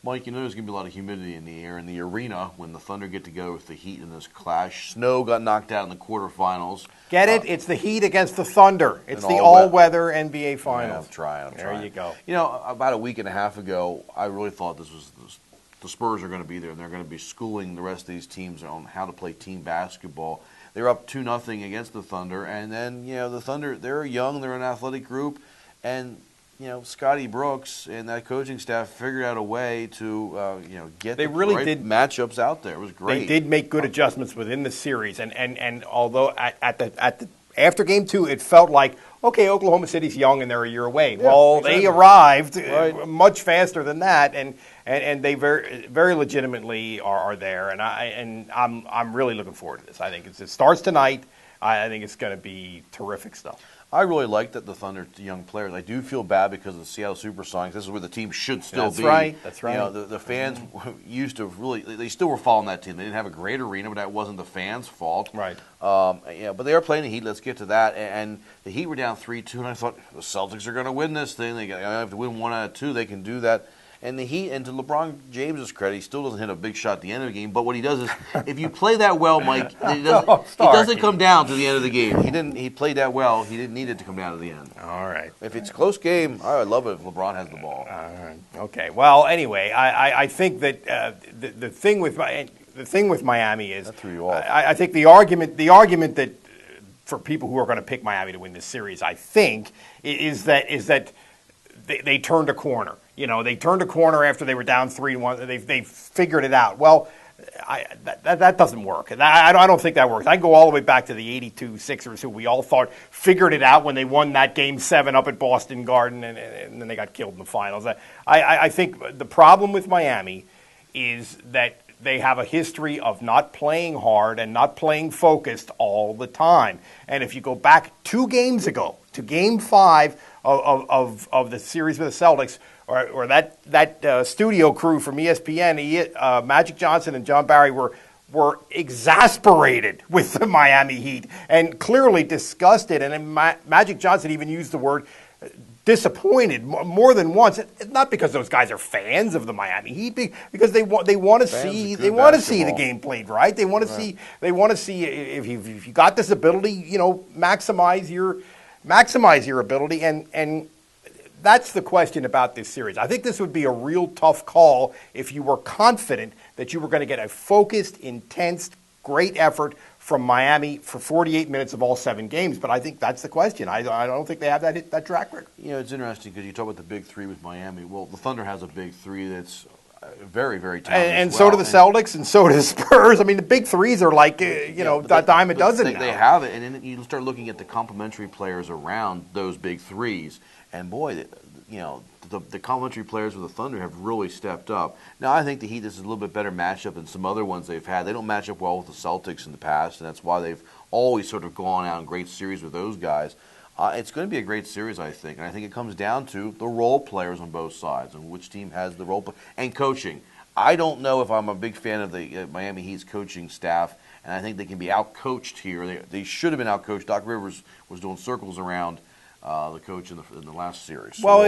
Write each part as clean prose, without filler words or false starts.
Mike, there's going to be a lot of humidity in the air in the arena when the Thunder get together with the Heat in this clash. Snow got knocked out in the quarterfinals. Get it? It's the Heat against the Thunder. It's the all-weather NBA Finals. I'm trying. There you go. About a week and a half ago, I really thought the Spurs are going to be there, and they're going to be schooling the rest of these teams on how to play team basketball. They're up 2-0 against the Thunder, and then, the Thunder, they're young, they're an athletic group, and Scotty Brooks and that coaching staff figured out a way to, get the right matchups out there. It was great. They did make good adjustments within the series, and although at the after Game 2, it felt like, okay, Oklahoma City's young and they're a year away. Yeah, well, exactly. They arrived much faster than that, and they very, very legitimately are there, and I'm really looking forward to this. I think it starts tonight. I think it's going to be terrific stuff. I really like that the Thunder young players. I do feel bad because of the Seattle Supersonics. This is where the team should still be. That's right. The fans used to they still were following that team. They didn't have a great arena, but that wasn't the fans' fault. Right. But they are playing the Heat. Let's get to that. And the Heat were down 3-2, and I thought the Celtics are going to win this thing. They have to win 1 out of 2. They can do that. And the Heat, and to LeBron James's credit, he still doesn't hit a big shot at the end of the game. But what he does is, if you play that well, Mike, it doesn't come down to the end of the game. He played that well. He didn't need it to come down to the end. All right. If it's a close game, I would love it if LeBron has the ball. All right. Okay. Well, anyway, I think that the thing with Miami is that threw you off. I think the argument that for people who are going to pick Miami to win this series, I think, is that they turned a corner. They turned a corner after they were down 3-1. They figured it out. Well, that doesn't work. I don't think that works. I go all the way back to the '82 Sixers, who we all thought figured it out when they won that Game 7 up at Boston Garden, and then they got killed in the finals. I think the problem with Miami is that they have a history of not playing hard and not playing focused all the time. And if you go back 2 games ago to Game 5 of the series with the Celtics, or that studio crew from ESPN, Magic Johnson and John Barry were exasperated with the Miami Heat and clearly disgusted. And then Magic Johnson even used the word disappointed more than once. Not because those guys are fans of the Miami Heat, because they want to see the game played right. They want to see if you got this ability, maximize your ability, and that's the question about this series. I think this would be a real tough call if you were confident that you were going to get a focused, intense, great effort from Miami for 48 minutes of all 7 games. But I think that's the question. I don't think they have that track record. It's interesting because you talk about the big 3 with Miami. Well, the Thunder has a big 3 that's very, very talented. And so do the Celtics, and so do the Spurs. I mean, the big 3s are like, a dime a dozen now. They have it, and then you start looking at the complementary players around those big 3s. And boy, the complementary players with the Thunder have really stepped up. Now, I think the Heat, this is a little bit better matchup than some other ones they've had. They don't match up well with the Celtics in the past, and that's why they've always sort of gone out in great series with those guys. It's going to be a great series, I think, and I think it comes down to the role players on both sides and which team has the role and coaching. I don't know if I'm a big fan of the Miami Heat's coaching staff, and I think they can be out-coached here. They should have been out-coached. Doc Rivers was doing circles around the coach in the last series. Well,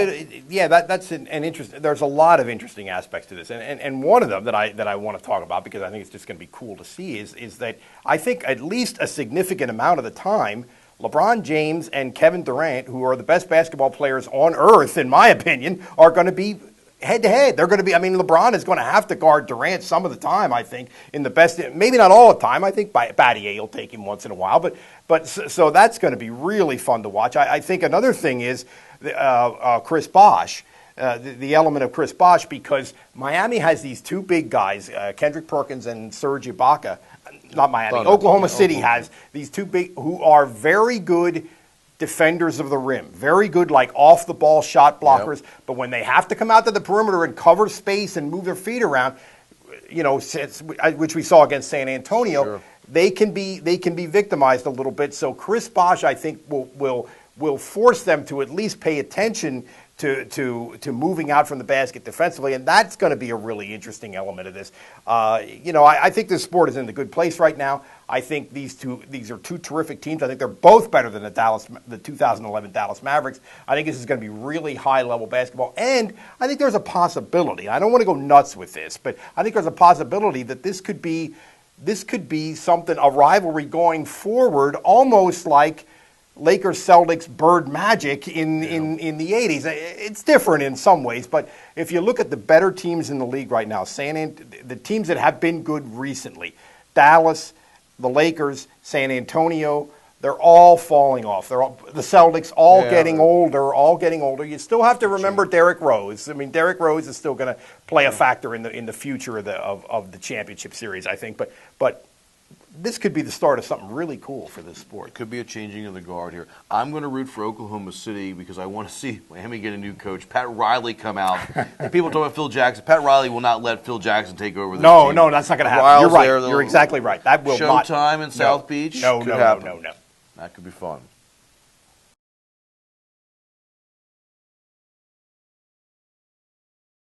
that's an interesting. There's a lot of interesting aspects to this, and one of them that I want to talk about because I think it's just going to be cool to see is that I think at least a significant amount of the time, LeBron James and Kevin Durant, who are the best basketball players on earth, in my opinion, are going to be head-to-head. They're going to be. I mean, LeBron is going to have to guard Durant some of the time. I think in the best, maybe not all the time. I think Battier will take him once in a while, but so that's going to be really fun to watch. I think another thing is Chris Bosh, the element of Chris Bosh, because Miami has these 2 big guys, Kendrick Perkins and Serge Ibaka. Not Miami. Oklahoma City has these 2 big who are very good defenders of the rim, very good like off-the-ball shot blockers, but when they have to come out to the perimeter and cover space and move their feet around, which we saw against San Antonio, they can be victimized a little bit. So Chris Bosh, I think, will force them to at least pay attention to moving out from the basket defensively, and that's going to be a really interesting element of this. I think this sport is in a good place right now. I think these are two terrific teams. I think they're both better than the 2011 Dallas Mavericks. I think this is going to be really high-level basketball, and I think there's a possibility. I don't want to go nuts with this, but I think there's a possibility that this could be something, a rivalry going forward, almost like Lakers, Celtics, Bird, Magic in the 80s. It's different in some ways, but if you look at the better teams in the league right now, the teams that have been good recently, Dallas, the Lakers, San Antonio, they're all falling off. The Celtics getting older. You still have to remember Derrick Rose. I mean, Derrick Rose is still going to play a factor in the future of the championship series, I think. But this could be the start of something really cool for this sport. It could be a changing of the guard here. I'm going to root for Oklahoma City because I want to see Miami get a new coach. Pat Riley come out. And people talk about Phil Jackson. Pat Riley will not let Phil Jackson take over this team. No, that's not going to happen. You're right. You're exactly right. That will Showtime in South Beach. No. That could be fun.